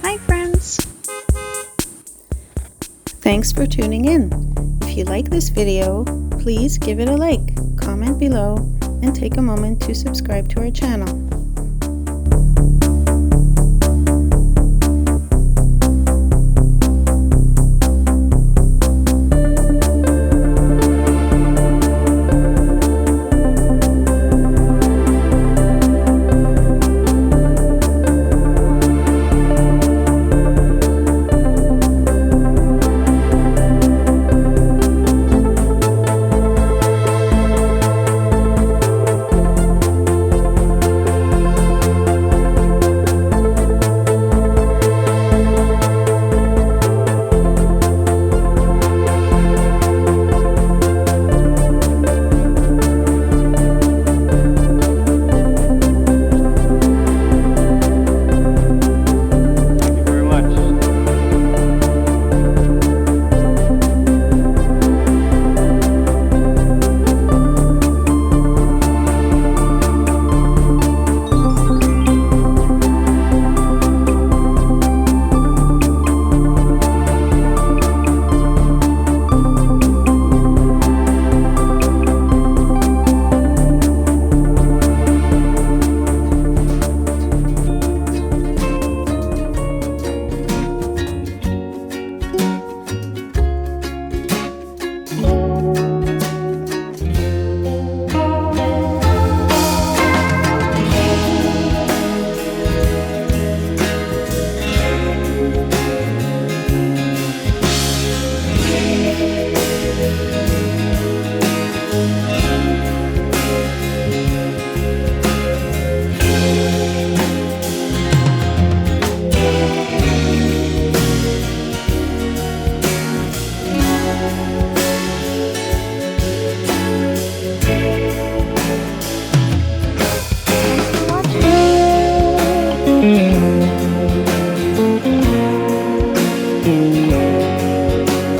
Hi friends! Thanks for tuning in. If you like this video, please give it a like, comment below, and take a moment to subscribe to our channel.